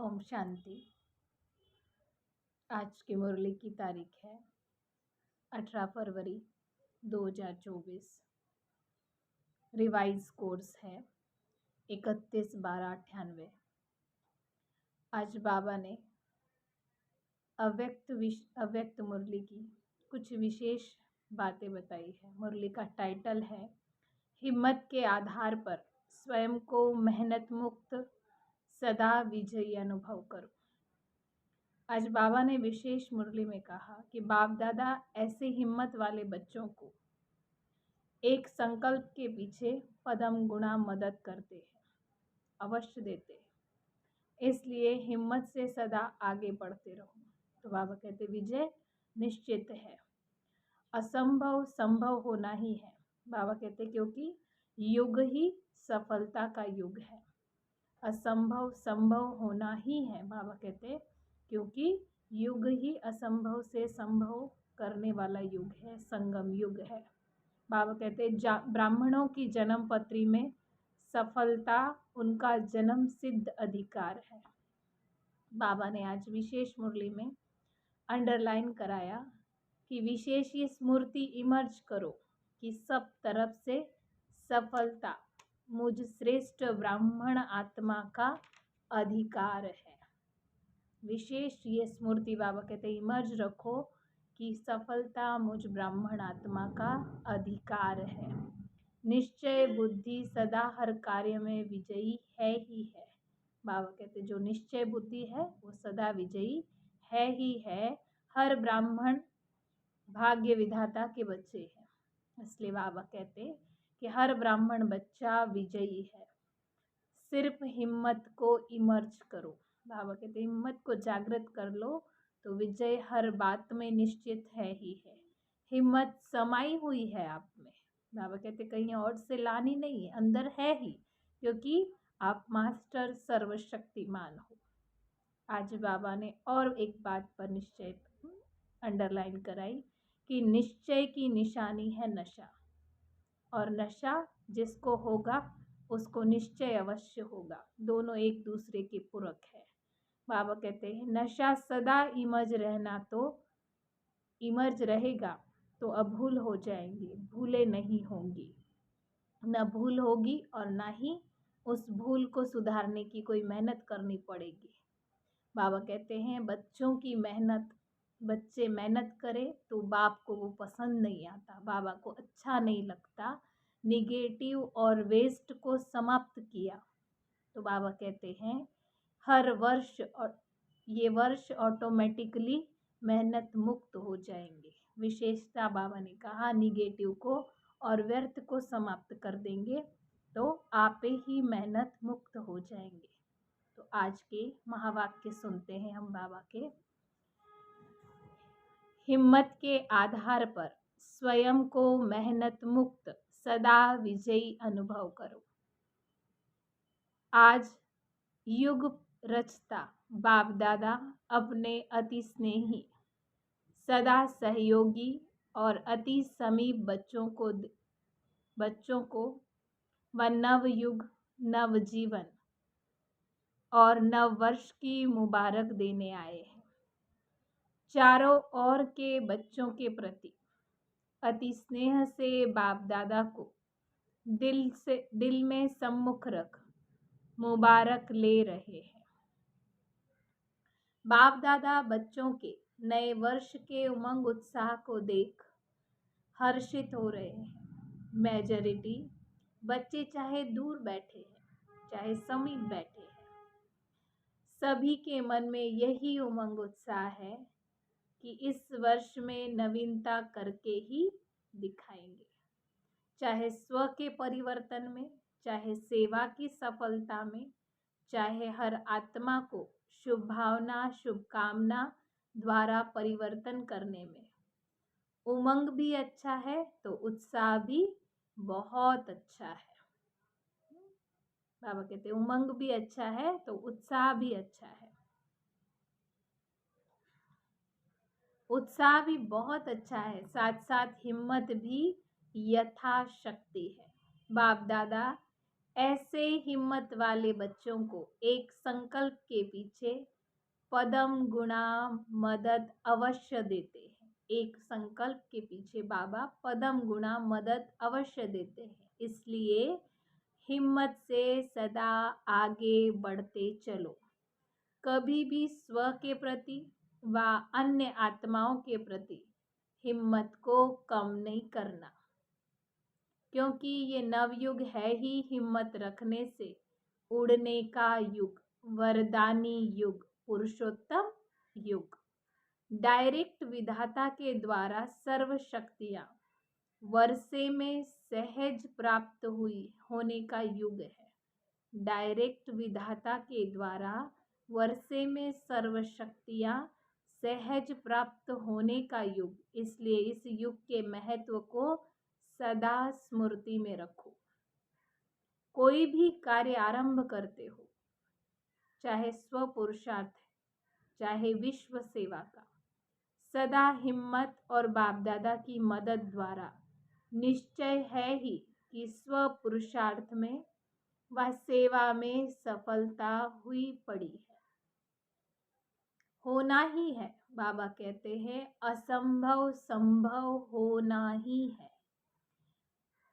ओम शांति। आज की मुरली की तारीख है 18 फरवरी 2024। रिवाइज कोर्स है 31/12/98। आज बाबा ने अव्यक्त मुरली की कुछ विशेष बातें बताई है। मुरली का टाइटल है हिम्मत के आधार पर स्वयं को मेहनत मुक्त सदा विजयी अनुभव करो। आज बाबा ने विशेष मुरली में कहा कि बाप दादा ऐसे हिम्मत वाले बच्चों को एक संकल्प के पीछे पदम गुणा मदद करते हैं, अवश्य देते हैं। इसलिए हिम्मत से सदा आगे बढ़ते रहो। तो बाबा कहते विजय निश्चित है, असंभव संभव होना ही है। बाबा कहते क्योंकि युग ही सफलता का युग है, असंभव संभव होना ही है। बाबा कहते क्योंकि युग ही असंभव से संभव करने वाला युग है, संगम युग है। बाबा कहते ब्राह्मणों की जन्म पत्री में सफलता उनका जन्म सिद्ध अधिकार है। बाबा ने आज विशेष मुरली में अंडरलाइन कराया कि विशेष ये स्मृति इमर्ज करो कि सब तरफ से सफलता मुझ श्रेष्ठ ब्राह्मण आत्मा का अधिकार है। विशेष ये स्मृति बाबा कहते इमर्ज रखो कि सफलता मुझ ब्राह्मण आत्मा का अधिकार है। निश्चय बुद्धि सदा हर कार्य में विजयी है ही है। बाबा कहते जो निश्चय बुद्धि है वो सदा विजयी है ही है। हर ब्राह्मण भाग्य विधाता के बच्चे हैं, इसलिए बाबा कहते कि हर ब्राह्मण बच्चा विजयी है। सिर्फ हिम्मत को इमर्ज करो। बाबा कहते हिम्मत को जागृत कर लो तो विजय हर बात में निश्चित है ही है। हिम्मत समाई हुई है आप में। बाबा कहते कहीं और से लानी नहीं है, अंदर है ही, क्योंकि आप मास्टर सर्वशक्तिमान हो। आज बाबा ने और एक बात पर निश्चय अंडरलाइन कराई कि निश्चय की निशानी है नशा, और नशा जिसको होगा उसको निश्चय अवश्य होगा। दोनों एक दूसरे के पूरक है। बाबा कहते हैं नशा सदा इमर्ज रहेगा तो अभूल हो जाएंगे, भूले नहीं होंगी। न भूल होगी और ना ही उस भूल को सुधारने की कोई मेहनत करनी पड़ेगी। बाबा कहते हैं बच्चों की मेहनत, बच्चे मेहनत करें तो बाप को वो पसंद नहीं आता, बाबा को अच्छा नहीं लगता। निगेटिव और वेस्ट को समाप्त किया तो बाबा कहते हैं हर वर्ष और ये वर्ष ऑटोमेटिकली मेहनत मुक्त हो जाएंगे। विशेषता बाबा ने कहा निगेटिव को और व्यर्थ को समाप्त कर देंगे तो आप ही मेहनत मुक्त हो जाएंगे। तो आज के महावाक्य सुनते हैं हम बाबा के। हिम्मत के आधार पर स्वयं को मेहनत मुक्त सदा विजयी अनुभव करो। आज युग रचता बाप दादा अपने अति स्नेही, सदा सहयोगी और अति समीप बच्चों को व नव युग, नव जीवन और नव वर्ष की मुबारक देने आए हैं। चारों ओर के बच्चों के प्रति अति स्नेह से बाप दादा को दिल में सम्मुख रख मुबारक ले रहे हैं। बाप दादा बच्चों के नए वर्ष के उमंग उत्साह को देख हर्षित हो रहे हैं। मेजॉरिटी बच्चे चाहे दूर बैठे हैं चाहे समीप बैठे हैं, सभी के मन में यही उमंग उत्साह है कि इस वर्ष में नवीनता करके ही दिखाएंगे। चाहे स्व के परिवर्तन में, चाहे सेवा की सफलता में, चाहे हर आत्मा को शुभ भावना शुभकामना द्वारा परिवर्तन करने में। उमंग भी अच्छा है तो उत्साह भी बहुत अच्छा है। बाबा कहते उमंग भी अच्छा है तो उत्साह भी अच्छा है। उत्साह भी बहुत अच्छा है, साथ साथ हिम्मत भी यथाशक्ति है। बाप दादा ऐसे हिम्मत वाले बच्चों को एक संकल्प के पीछे पदम गुणा मदद अवश्य देते हैं। एक संकल्प के पीछे बाबा पदम गुणा मदद अवश्य देते हैं। इसलिए हिम्मत से सदा आगे बढ़ते चलो। कभी भी स्व के प्रति व अन्य आत्माओं के प्रति हिम्मत को कम नहीं करना, क्योंकि ये नवयुग है ही हिम्मत रखने से उड़ने का युग, वरदानी युग, पुरुषोत्तम युग। डायरेक्ट विधाता के द्वारा सर्व शक्तियां वर्षे में सहज प्राप्त हुई होने का युग है। डायरेक्ट विधाता के द्वारा वर्षे में सर्व शक्तियां सहज प्राप्त होने का युग। इसलिए इस युग के महत्व को सदा स्मृति में रखो। कोई भी कार्य आरंभ करते हो, चाहे स्व पुरुषार्थ है, चाहे विश्व सेवा का, सदा हिम्मत और बाप दादा की मदद द्वारा निश्चय है ही कि स्व पुरुषार्थ में व सेवा में सफलता हुई पड़ी है। होना ही है। बाबा कहते हैं असंभव संभव होना ही है,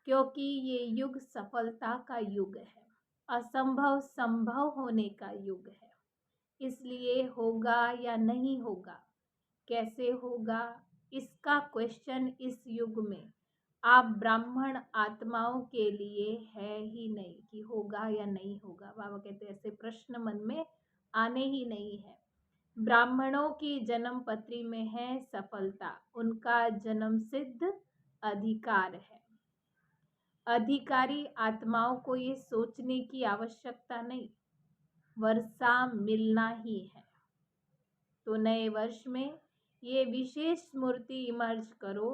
क्योंकि ये युग सफलता का युग है, असंभव संभव होने का युग है। इसलिए होगा या नहीं होगा, कैसे होगा, इसका क्वेश्चन इस युग में आप ब्राह्मण आत्माओं के लिए है ही नहीं कि होगा या नहीं होगा। बाबा कहते हैं ऐसे प्रश्न मन में आने ही नहीं है। ब्राह्मणों की जन्म पत्री में है सफलता, उनका जन्म सिद्ध अधिकार है। अधिकारी आत्माओं को ये सोचने की आवश्यकता नहीं, वर्षा मिलना ही है। तो नए वर्ष में ये विशेष स्मृति इमर्ज करो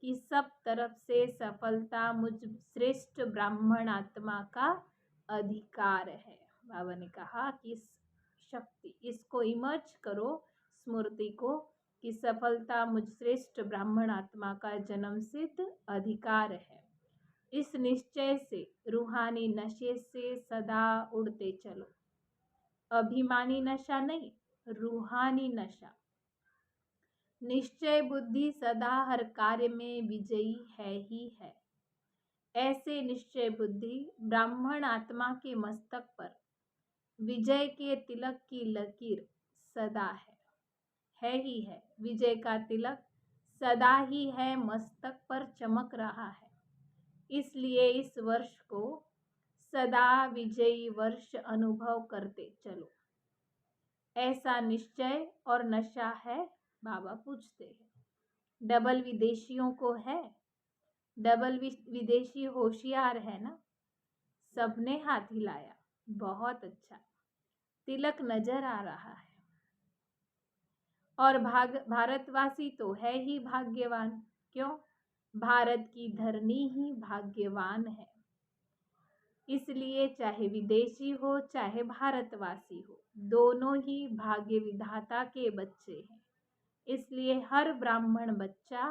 कि सब तरफ से सफलता मुझ श्रेष्ठ ब्राह्मण आत्मा का अधिकार है। बाबा ने कहा कि इस शक्ति, इसको इमर्ज करो स्मृति को कि सफलता मुझ श्रेष्ठ ब्राह्मण आत्मा का जन्म सिद्ध अधिकार है। इस निश्चय से रूहानी नशे से सदा उड़ते चलो। अभिमानी नशा नहीं, रूहानी नशा। निश्चय बुद्धि सदा हर कार्य में विजयी है ही है। ऐसे निश्चय बुद्धि ब्राह्मण आत्मा के मस्तक पर विजय के तिलक की लकीर सदा है ही है। विजय का तिलक सदा ही है, मस्तक पर चमक रहा है। इसलिए इस वर्ष को सदा विजयी वर्ष अनुभव करते चलो। ऐसा निश्चय और नशा है? बाबा पूछते हैं। डबल विदेशियों को है? डबल विदेशी होशियार है ना? सबने हाथ हिलाया, बहुत अच्छा। तिलक नजर आ रहा है। और भारतवासी तो है ही भाग्यवान। क्यों? भारत की धरनी ही भाग्यवान है। इसलिए चाहे विदेशी हो चाहे भारतवासी हो, दोनों ही भाग्य विधाता के बच्चे हैं। इसलिए हर ब्राह्मण बच्चा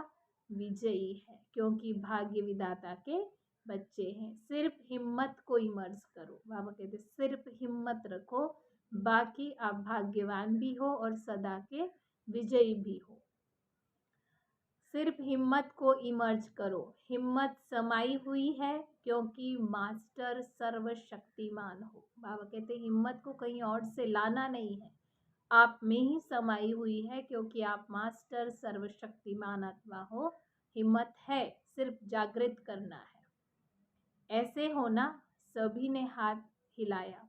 विजयी है, क्योंकि भाग्य विधाता के बच्चे हैं। सिर्फ हिम्मत को इमर्ज करो। बाबा कहते सिर्फ हिम्मत रखो, बाकी आप भाग्यवान भी हो और सदा के विजयी भी हो। सिर्फ हिम्मत को इमर्ज करो। हिम्मत समाई हुई है क्योंकि मास्टर सर्वशक्तिमान हो। बाबा कहते हिम्मत को कहीं और से लाना नहीं है, आप में ही समाई हुई है, क्योंकि आप मास्टर सर्वशक्तिमान आत्मा हो। हिम्मत है, सिर्फ जागृत करना है। ऐसे होना। सभी ने हाथ हिलाया।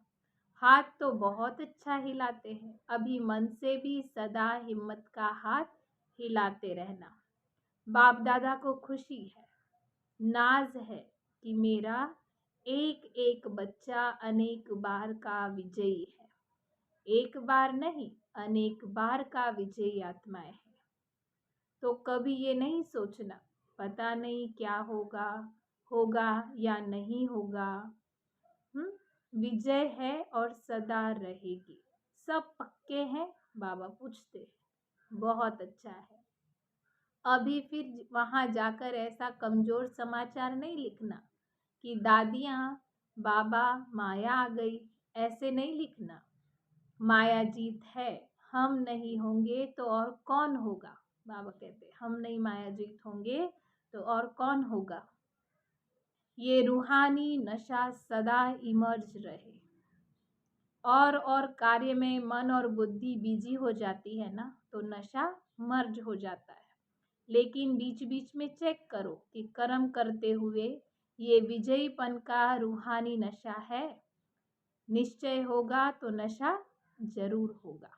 हाथ तो बहुत अच्छा हिलाते हैं। अभी मन से भी सदा हिम्मत का हाथ हिलाते रहना। बाप दादा को खुशी है, नाज है कि मेरा एक एक बच्चा अनेक बार का विजयी है। एक बार नहीं, अनेक बार का विजयी आत्माएं है। तो कभी ये नहीं सोचना पता नहीं क्या होगा, होगा या नहीं होगा। विजय है और सदा रहेगी। सब पक्के हैं? बाबा पूछते हैं। बहुत अच्छा है। अभी फिर वहां जाकर ऐसा कमजोर समाचार नहीं लिखना कि दादियाँ बाबा माया आ गई, ऐसे नहीं लिखना। माया जीत है, हम नहीं होंगे तो और कौन होगा। बाबा कहते हम नहीं माया जीत होंगे तो और कौन होगा। ये रूहानी नशा सदा इमर्ज रहे। और कार्य में मन और बुद्धि बिजी हो जाती है ना, तो नशा मर्ज हो जाता है। लेकिन बीच बीच में चेक करो कि कर्म करते हुए ये विजयीपन का रूहानी नशा है। निश्चय होगा तो नशा जरूर होगा।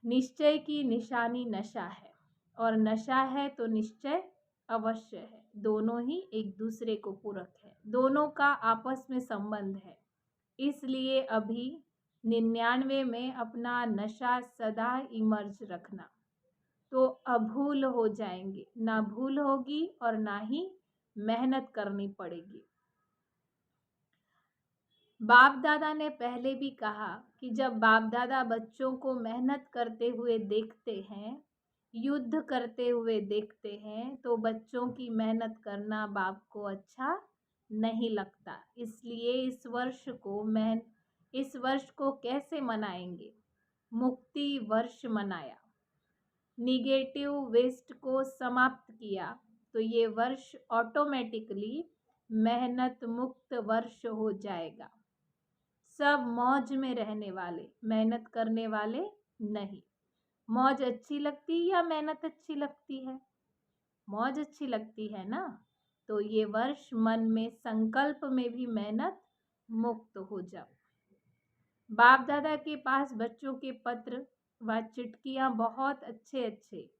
निश्चय की निशानी नशा है, और नशा है तो निश्चय अवश्य है। दोनों ही एक दूसरे को पूरक है, दोनों का आपस में संबंध है। इसलिए अभी 99 में अपना नशा सदा इमर्ज रखना, तो अभूल हो जाएंगे। ना भूल होगी और ना ही मेहनत करनी पड़ेगी। बाप दादा ने पहले भी कहा कि जब बाप दादा बच्चों को मेहनत करते हुए देखते हैं, युद्ध करते हुए देखते हैं, तो बच्चों की मेहनत करना बाप को अच्छा नहीं लगता। इसलिए इस वर्ष को कैसे मनाएंगे? मुक्ति वर्ष मनाया, निगेटिव वेस्ट को समाप्त किया, तो ये वर्ष ऑटोमेटिकली मेहनत मुक्त वर्ष हो जाएगा। सब मौज में रहने वाले, मेहनत करने वाले नहीं। मौज अच्छी लगती या मेहनत अच्छी लगती है? मौज अच्छी लगती है ना। तो ये वर्ष मन में संकल्प में भी मेहनत मुक्त हो जाओ। बाप दादा के पास बच्चों के पत्र व चिट्ठियां बहुत अच्छे अच्छे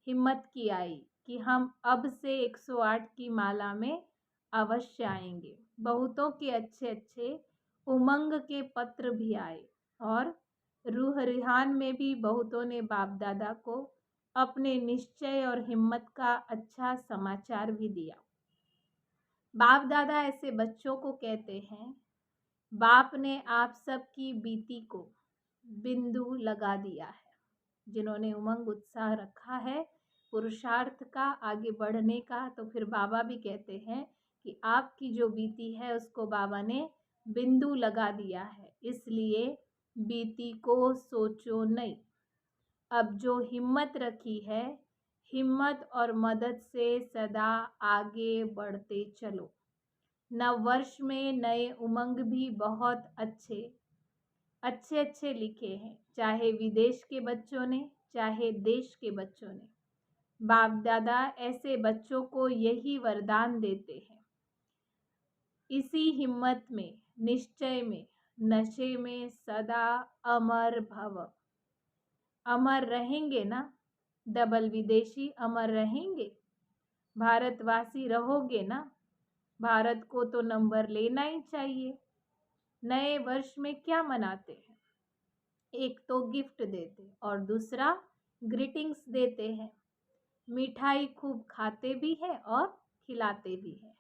हिम्मत की आई कि हम अब से 108 की माला में अवश्य आएंगे। बहुतों के अच्छे अच्छे उमंग के पत्र भी आए, और रूह रिहान में भी बहुतों ने बाप दादा को अपने निश्चय और हिम्मत का अच्छा समाचार भी दिया। बाप दादा ऐसे बच्चों को कहते हैं, बाप ने आप सबकी बीती को बिंदु लगा दिया है। जिन्होंने उमंग उत्साह रखा है पुरुषार्थ का, आगे बढ़ने का, तो फिर बाबा भी कहते हैं कि आपकी जो बीती है उसको बाबा ने बिंदु लगा दिया है। इसलिए बीती को सोचो नहीं। अब जो हिम्मत रखी है, हिम्मत और मदद से सदा आगे बढ़ते चलो। नव वर्ष में नए उमंग भी बहुत अच्छे अच्छे लिखे हैं, चाहे विदेश के बच्चों ने, चाहे देश के बच्चों ने। बाप दादा ऐसे बच्चों को यही वरदान देते हैं। इसी हिम्मत में, निश्चय में, नशे में सदा अमर भव। अमर रहेंगे ना? डबल विदेशी अमर रहेंगे? भारतवासी रहोगे ना? भारत को तो नंबर लेना ही चाहिए। नए वर्ष में क्या मनाते हैं? एक तो गिफ्ट देते और दूसरा ग्रीटिंग्स देते हैं। मिठाई खूब खाते भी हैं और खिलाते भी हैं।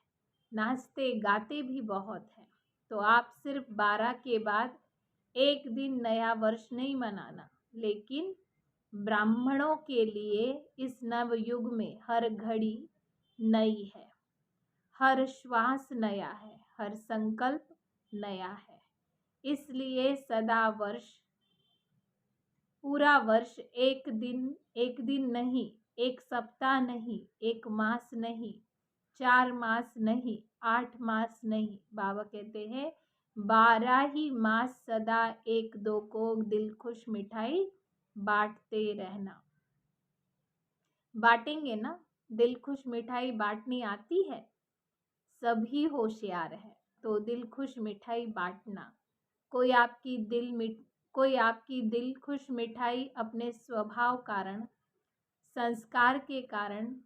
नाचते गाते भी बहुत हैं। तो आप सिर्फ 12 के बाद एक दिन नया वर्ष नहीं मनाना, लेकिन ब्राह्मणों के लिए इस नव युग में हर घड़ी नई है, हर श्वास नया है, हर संकल्प नया है। इसलिए सदा वर्ष, पूरा वर्ष एक दिन नहीं, एक सप्ताह नहीं, एक मास नहीं, 4 मास नहीं, 8 मास नहीं। बाबा कहते हैं 12 ही मास सदा एक दो को दिल खुश मिठाई बांटते रहना। बांटेंगे ना? दिल खुश मिठाई बांटनी आती है? सभी होशियार है तो दिल खुश मिठाई बांटना। कोई आपकी दिल खुश मिठाई अपने स्वभाव कारण, संस्कार के कारण,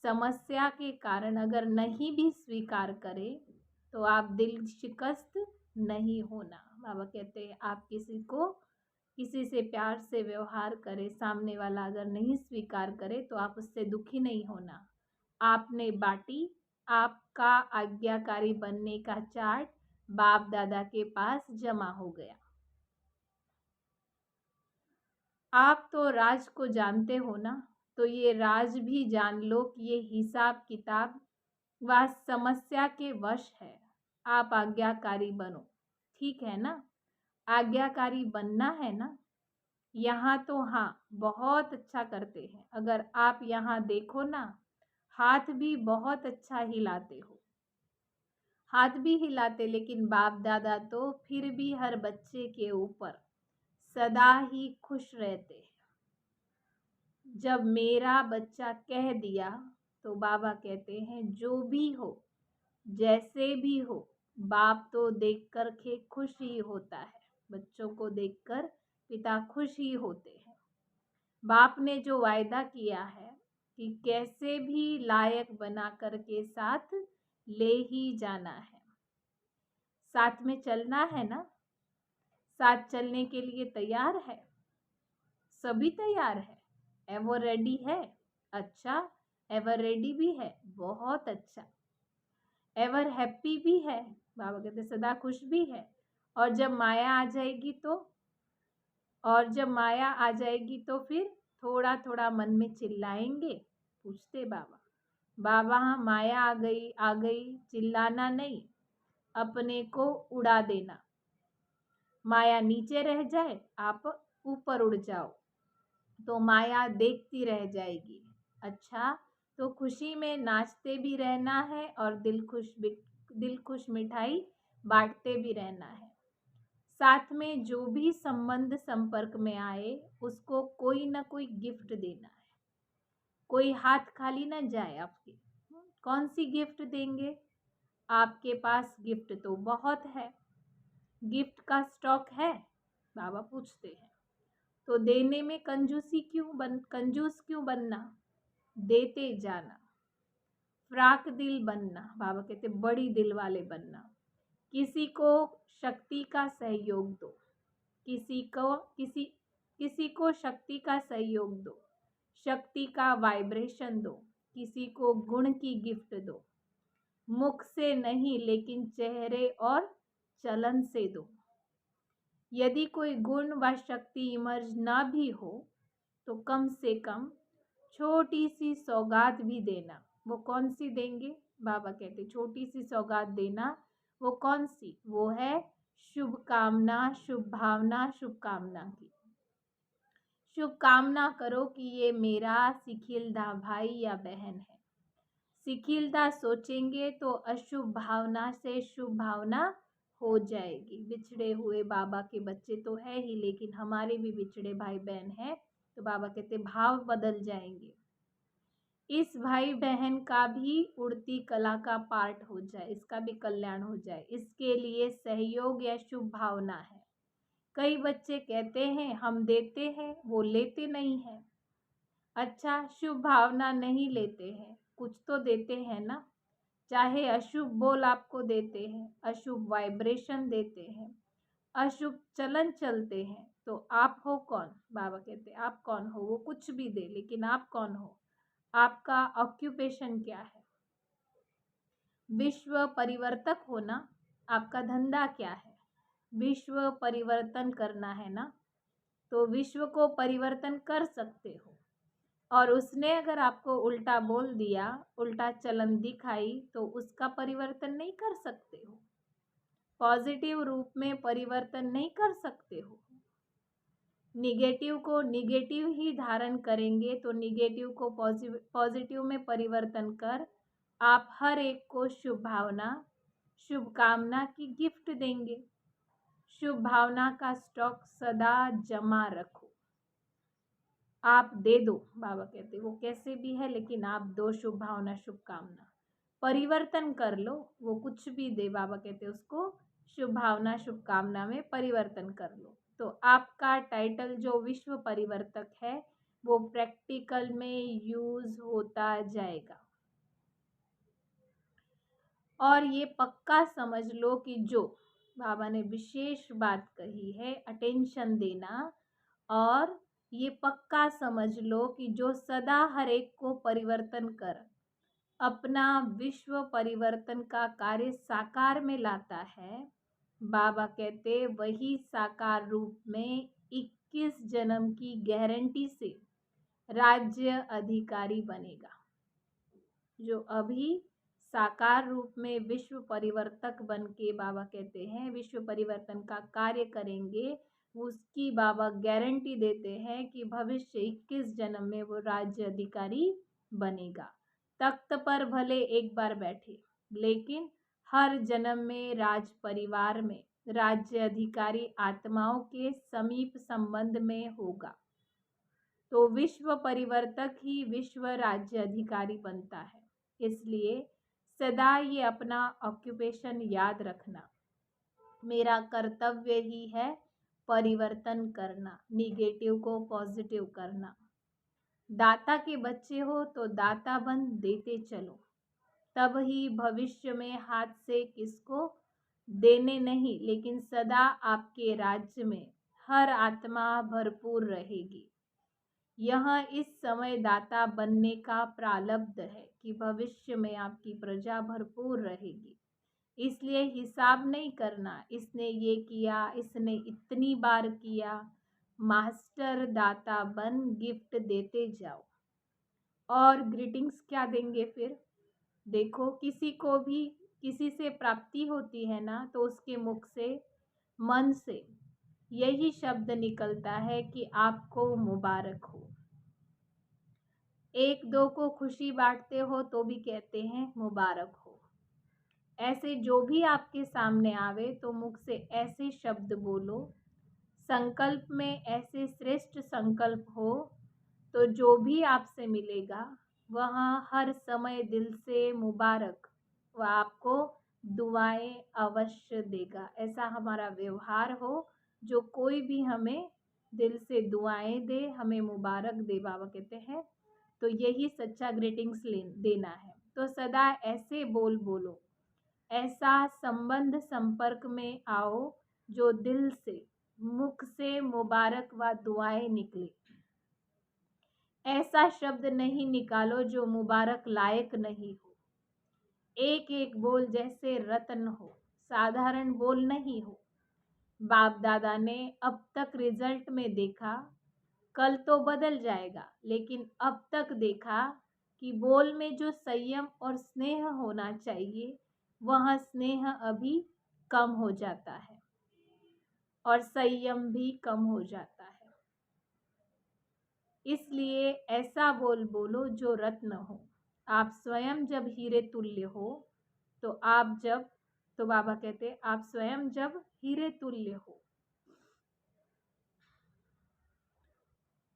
समस्या के कारण अगर नहीं भी स्वीकार करे, तो आप दिल शिकस्त नहीं होना। बाबा कहते हैं आप किसी से प्यार से व्यवहार करें, सामने वाला अगर नहीं स्वीकार करे तो आप उससे दुखी नहीं होना। आपने बाटी, आपका आज्ञाकारी बनने का चार्ट बाप दादा के पास जमा हो गया। आप तो राज को जानते हो ना, तो ये राज भी जान लो कि ये हिसाब किताब वह समस्या के वश है। आप आज्ञाकारी बनो। ठीक है ना? आज्ञाकारी बनना है ना? यहाँ तो हाँ, बहुत अच्छा करते हैं। अगर आप यहाँ देखो ना, हाथ भी बहुत अच्छा हिलाते हो। हाथ भी हिलाते, लेकिन बाप दादा तो फिर भी हर बच्चे के ऊपर सदा ही खुश रहते हैं। जब मेरा बच्चा कह दिया तो बाबा कहते हैं जो भी हो, जैसे भी हो, बाप तो देखकर के खुश ही होता है। बच्चों को देखकर पिता खुश ही होते हैं। बाप ने जो वायदा किया है कि कैसे भी लायक बना कर के साथ ले ही जाना है। साथ में चलना है ना? साथ चलने के लिए तैयार है? सभी तैयार है? एवर रेडी है? अच्छा, एवर रेडी भी है, बहुत अच्छा। एवर हैप्पी भी है, बाबा कहते सदा खुश भी है। और जब माया आ जाएगी तो फिर थोड़ा थोड़ा मन में चिल्लाएंगे? पूछते बाबा। बाबा हाँ, माया आ गई, चिल्लाना नहीं, अपने को उड़ा देना। माया नीचे रह जाए, आप ऊपर उड़ जाओ, तो माया देखती रह जाएगी। अच्छा, तो खुशी में नाचते भी रहना है और दिल खुश मिठाई बांटते भी रहना है। साथ में जो भी संबंध संपर्क में आए, उसको कोई ना कोई गिफ्ट देना है। कोई हाथ खाली ना जाए आपके। कौन सी गिफ्ट देंगे? आपके पास गिफ्ट तो बहुत है। गिफ्ट का स्टॉक है? बाबा पूछते हैं। तो देने में कंजूस क्यों बनना? देते जाना। फ्राक दिल बनना, बाबा कहते बड़ी दिल वाले बनना। किसी को शक्ति का सहयोग दो। किसी को शक्ति का सहयोग दो। शक्ति का वाइब्रेशन दो। किसी को गुण की गिफ्ट दो। मुख से नहीं, लेकिन चेहरे और चलन से दो। यदि कोई गुण व शक्ति इमर्ज ना भी हो, तो कम से कम छोटी सी सौगात भी देना। वो कौन सी देंगे? बाबा कहते छोटी सी सौगात देना। वो कौन सी? वो है शुभकामना, शुभ भावना, शुभकामना की। शुभकामना करो कि ये मेरा सिखिलदा भाई या बहन है। सिखिलदा सोचेंगे तो अशुभ भावना से शुभ भावना हो जाएगी। बिछड़े हुए बाबा के बच्चे तो है ही, लेकिन हमारे भी बिछड़े भाई बहन हैं, तो बाबा कहते भाव बदल जाएंगे। इस भाई बहन का भी उड़ती कला का पार्ट हो जाए, इसका भी कल्याण हो जाए, इसके लिए सहयोग या शुभ भावना है। कई बच्चे कहते हैं हम देते हैं, वो लेते नहीं हैं। अच्छा, शुभ भावना नहीं लेते हैं, कुछ तो देते हैं ना। चाहे अशुभ बोल आपको देते हैं, अशुभ वाइब्रेशन देते हैं, अशुभ चलन चलते हैं, तो आप हो कौन? बाबा कहते आप कौन हो? वो कुछ भी दे, लेकिन आप कौन हो? आपका ऑक्यूपेशन क्या है? विश्व परिवर्तक हो ना? आपका धंधा क्या है? विश्व परिवर्तन करना है ना? तो विश्व को परिवर्तन कर सकते हो। और उसने अगर आपको उल्टा बोल दिया, उल्टा चलन दिखाई, तो उसका परिवर्तन नहीं कर सकते हो। पॉजिटिव रूप में परिवर्तन नहीं कर सकते हो। निगेटिव को निगेटिव ही धारण करेंगे, तो निगेटिव को पॉजिटिव में परिवर्तन कर आप हर एक को शुभ भावना, शुभकामना की गिफ्ट देंगे। शुभ भावना का स्टॉक सदा जमा रखो। आप दे दो, बाबा कहते वो कैसे भी है, लेकिन आप दो शुभ भावना, शुभकामना। परिवर्तन कर लो, वो कुछ भी दे, बाबा कहते उसको शुभ भावना, शुभकामना में परिवर्तन कर लो। तो आपका टाइटल जो विश्व परिवर्तक है, वो प्रैक्टिकल में यूज होता जाएगा। और ये पक्का समझ लो कि जो बाबा ने विशेष बात कही है, अटेंशन देना, और ये पक्का समझ लो कि जो सदा हर एक को परिवर्तन कर अपना विश्व परिवर्तन का कार्य साकार में लाता है, बाबा कहते वही साकार रूप में 21 जन्म की गारंटी से राज्य अधिकारी बनेगा। जो अभी साकार रूप में विश्व परिवर्तक बन के बाबा कहते हैं विश्व परिवर्तन का कार्य करेंगे, उसकी बाबा गारंटी देते हैं कि भविष्य 21 जन्म में वो राज्य अधिकारी बनेगा। तख्त पर भले एक बार बैठे, लेकिन हर जन्म में राज परिवार में राज्य अधिकारी आत्माओं के समीप संबंध में होगा। तो विश्व परिवर्तक ही विश्व राज्य अधिकारी बनता है। इसलिए सदा ये अपना ऑक्यूपेशन याद रखना, मेरा कर्तव्य ही है परिवर्तन करना, निगेटिव को पॉजिटिव करना। दाता के बच्चे हो तो दाता बन देते चलो, तब ही भविष्य में हाथ से किसको देने नहीं, लेकिन सदा आपके राज्य में हर आत्मा भरपूर रहेगी। यह इस समय दाता बनने का प्रारब्ध है कि भविष्य में आपकी प्रजा भरपूर रहेगी। इसलिए हिसाब नहीं करना, इसने ये किया, इसने इतनी बार किया। मास्टर दाता बन गिफ्ट देते जाओ। और ग्रीटिंग्स क्या देंगे फिर? देखो, किसी को भी किसी से प्राप्ति होती है ना, तो उसके मुख से, मन से यही शब्द निकलता है कि आपको मुबारक हो। एक दो को खुशी बांटते हो तो भी कहते हैं मुबारक हो। ऐसे जो भी आपके सामने आवे तो मुख से ऐसे शब्द बोलो, संकल्प में ऐसे श्रेष्ठ संकल्प हो, तो जो भी आपसे मिलेगा वहाँ हर समय दिल से मुबारक, वह आपको दुआएं अवश्य देगा। ऐसा हमारा व्यवहार हो, जो कोई भी हमें दिल से दुआएं दे, हमें मुबारक दे, बाबा कहते हैं। तो यही सच्चा ग्रीटिंग्स देना है। तो सदा ऐसे बोलो, ऐसा संबंध संपर्क में आओ जो दिल से, मुख से मुबारक व दुआएं निकले। ऐसा शब्द नहीं निकालो जो मुबारक लायक नहीं हो। एक एक बोल जैसे रत्न हो, साधारण बोल नहीं हो। बाप दादा ने अब तक रिजल्ट में देखा, कल तो बदल जाएगा, लेकिन अब तक देखा कि बोल में जो संयम और स्नेह होना चाहिए, वह स्नेह अभी कम हो जाता है और संयम भी कम हो जाता है। इसलिए ऐसा बोलो जो रत्न हो। आप स्वयं जब हीरे तुल्य हो, तो बाबा कहते हैं आप स्वयं जब हीरे तुल्य हो,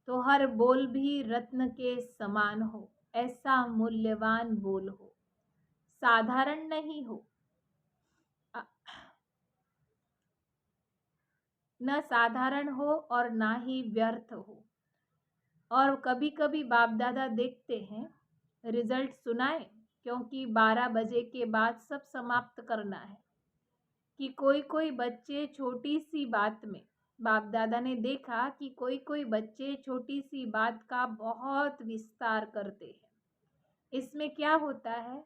तो हर बोल भी रत्न के समान हो। ऐसा मूल्यवान बोल हो, साधारण नहीं हो, न साधारण हो और ना ही व्यर्थ हो। और कभी कभी बाप दादा देखते हैं रिजल्ट सुनाए, क्योंकि 12 बजे के बाद सब समाप्त करना है, कि कोई कोई बच्चे छोटी सी बात में, बाप दादा ने देखा कि कोई कोई बच्चे छोटी सी बात का बहुत विस्तार करते हैं। इसमें क्या होता है,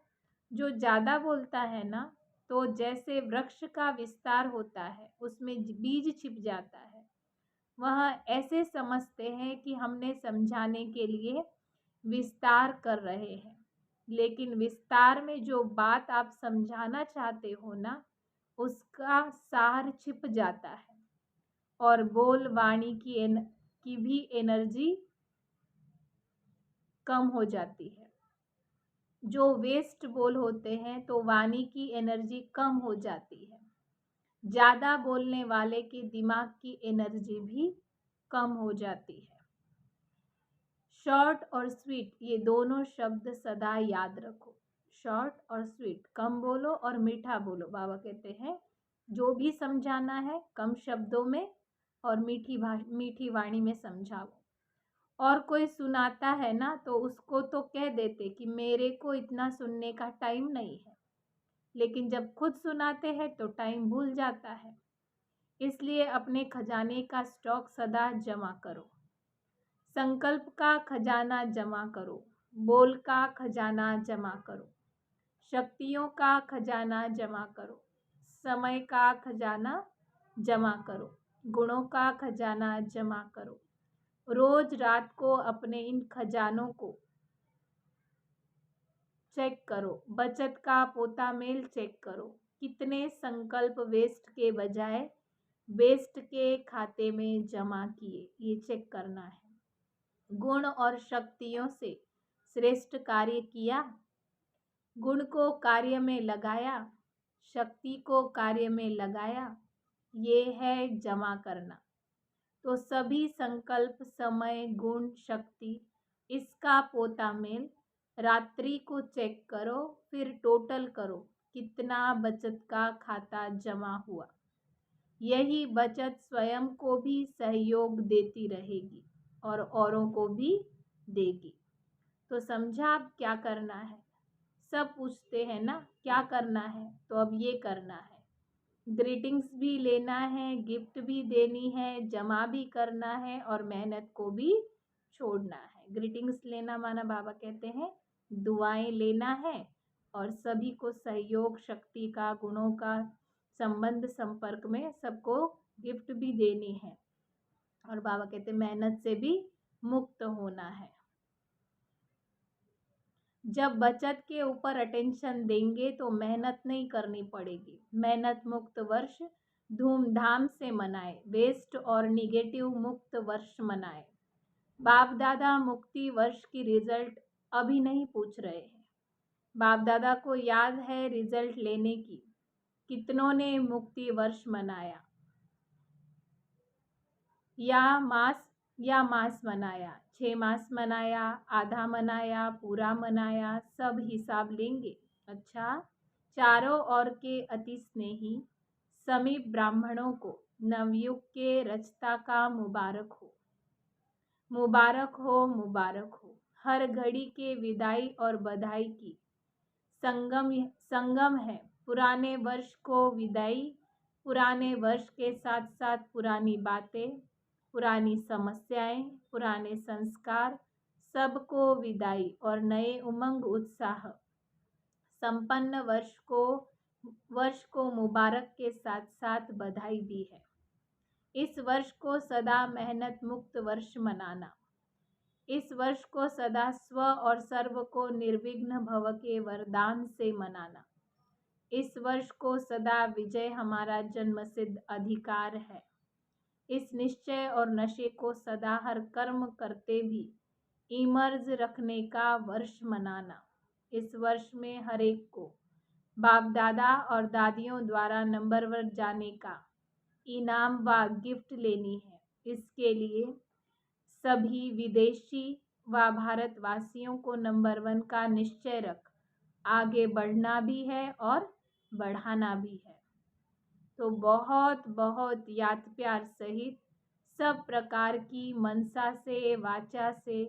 जो ज़्यादा बोलता है ना, तो जैसे वृक्ष का विस्तार होता है, उसमें बीज छिप जाता है। वह ऐसे समझते हैं कि हमने समझाने के लिए विस्तार कर रहे हैं, लेकिन विस्तार में जो बात आप समझाना चाहते हो ना, उसका सार छिप जाता है और बोल वाणी की भी एनर्जी कम हो जाती है। जो वेस्ट बोल होते हैं तो वाणी की एनर्जी कम हो जाती है। ज़्यादा बोलने वाले के दिमाग की एनर्जी भी कम हो जाती है। शॉर्ट और स्वीट, ये दोनों शब्द सदा याद रखो। शॉर्ट और स्वीट, कम बोलो और मीठा बोलो। बाबा कहते हैं जो भी समझाना है कम शब्दों में और मीठी वाणी में समझाओ। और कोई सुनाता है ना, तो उसको तो कह देते कि मेरे को इतना सुनने का टाइम नहीं है, लेकिन जब खुद सुनाते हैं तो टाइम भूल जाता है। इसलिए अपने खजाने का स्टॉक सदा जमा करो। संकल्प का खजाना जमा करो, बोल का खजाना जमा करो, शक्तियों का खजाना जमा करो, समय का खजाना जमा करो, गुणों का खजाना जमा करो। रोज रात को अपने इन खजानों को चेक करो, बचत का पोता मेल चेक करो, कितने संकल्प वेस्ट के बजाय बेस्ट के खाते में जमा किए, ये चेक करना है। गुण और शक्तियों से श्रेष्ठ कार्य किया, गुण को कार्य में लगाया, शक्ति को कार्य में लगाया, ये है जमा करना। तो सभी संकल्प, समय, गुण, शक्ति, इसका पोता मेल रात्रि को चेक करो, फिर टोटल करो कितना बचत का खाता जमा हुआ। यही बचत स्वयं को भी सहयोग देती रहेगी और औरों को भी देगी। तो समझा अब क्या करना है? सब पूछते हैं ना क्या करना है, तो अब ये करना है। ग्रीटिंग्स भी लेना है, गिफ्ट भी देनी है, जमा भी करना है और मेहनत को भी छोड़ना है। ग्रीटिंग्स लेना माना बाबा कहते हैं दुआएं लेना है और सभी को सहयोग, शक्ति का, गुणों का संबंध, संपर्क में सबको गिफ्ट भी देनी है। और बाबा कहते हैं मेहनत से भी मुक्त होना है। जब बचत के ऊपर अटेंशन देंगे तो मेहनत नहीं करनी पड़ेगी। मेहनत मुक्त वर्ष धूमधाम से मनाए, वेस्ट और निगेटिव मुक्त वर्ष मनाए। बाप दादा मुक्ति वर्ष की रिजल्ट अभी नहीं पूछ रहे हैं। बाप दादा को याद है रिजल्ट लेने की। कितनों ने मुक्ति वर्ष मनाया या मास मनाया, 6 मास मनाया, आधा मनाया, पूरा मनाया, सब हिसाब लेंगे। अच्छा, चारों ओर के अति स्नेही समीप ब्राह्मणों को नवयुग के रचता का मुबारक हो, मुबारक हो, मुबारक हो। हर घड़ी के विदाई और बधाई की संगम है। पुराने वर्ष को विदाई, पुराने वर्ष के साथ साथ पुरानी बातें, पुरानी समस्याएं, पुराने संस्कार, सबको विदाई और नए उमंग उत्साह। संपन्न वर्ष को मुबारक के साथ साथ बधाई भी है। इस वर्ष को सदा मेहनत मुक्त वर्ष मनाना। इस वर्ष को सदा स्व और सर्व को निर्विघ्न भव के वरदान से मनाना। इस वर्ष को सदा विजय हमारा जन्मसिद्ध अधिकार है। इस निश्चय और नशे को सदा हर कर्म करते भी इमर्ज रखने का वर्ष मनाना। इस वर्ष में हर एक को बाप दादा और दादियों द्वारा नंबर 1 जाने का इनाम व गिफ्ट लेनी है। इसके लिए सभी विदेशी व भारतवासियों को नंबर 1 का निश्चय रख आगे बढ़ना भी है और बढ़ाना भी है। तो बहुत बहुत याद प्यार सहित सब प्रकार की मनसा से, वाचा से,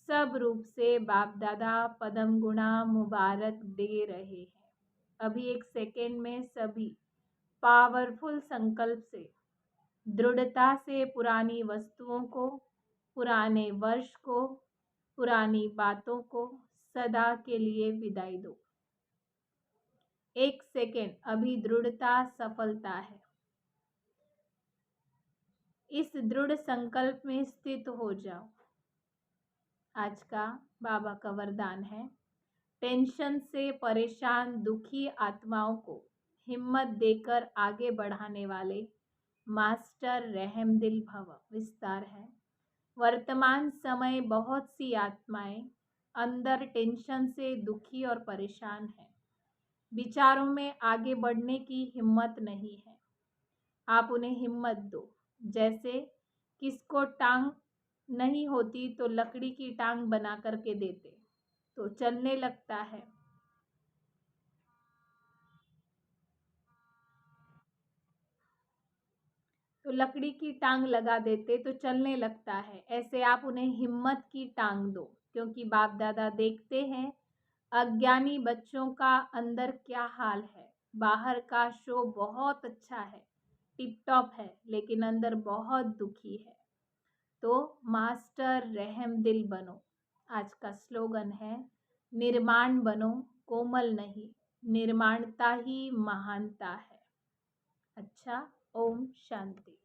सब रूप से बाप दादा पदम गुणा मुबारक दे रहे हैं। अभी एक सेकेंड में सभी पावरफुल संकल्प से, दृढ़ता से पुरानी वस्तुओं को, पुराने वर्ष को, पुरानी बातों को सदा के लिए विदाई दो। 1 सेकेंड, अभी दृढ़ता सफलता है। इस दृढ़ संकल्प में स्थित हो जाओ। आज का बाबा का वरदान है, टेंशन से परेशान दुखी आत्माओं को हिम्मत देकर आगे बढ़ाने वाले मास्टर रहमदिल भव। विस्तार है, वर्तमान समय बहुत सी आत्माएं अंदर टेंशन से दुखी और परेशान हैं। विचारों में आगे बढ़ने की हिम्मत नहीं है। आप उन्हें हिम्मत दो। जैसे किसको टांग नहीं होती तो लकड़ी की टांग बना करके देते तो चलने लगता है। तो लकड़ी की टांग लगा देते तो चलने लगता है। ऐसे आप उन्हें हिम्मत की टांग दो, क्योंकि बाप दादा देखते हैं अज्ञानी बच्चों का अंदर क्या हाल है। बाहर का शो बहुत अच्छा है, टिप टॉप है, लेकिन अंदर बहुत दुखी है। तो मास्टर रहम दिल बनो। आज का स्लोगन है, निर्माण बनो, कोमल नहीं, निर्माणता ही महानता है। अच्छा, ओम शांति।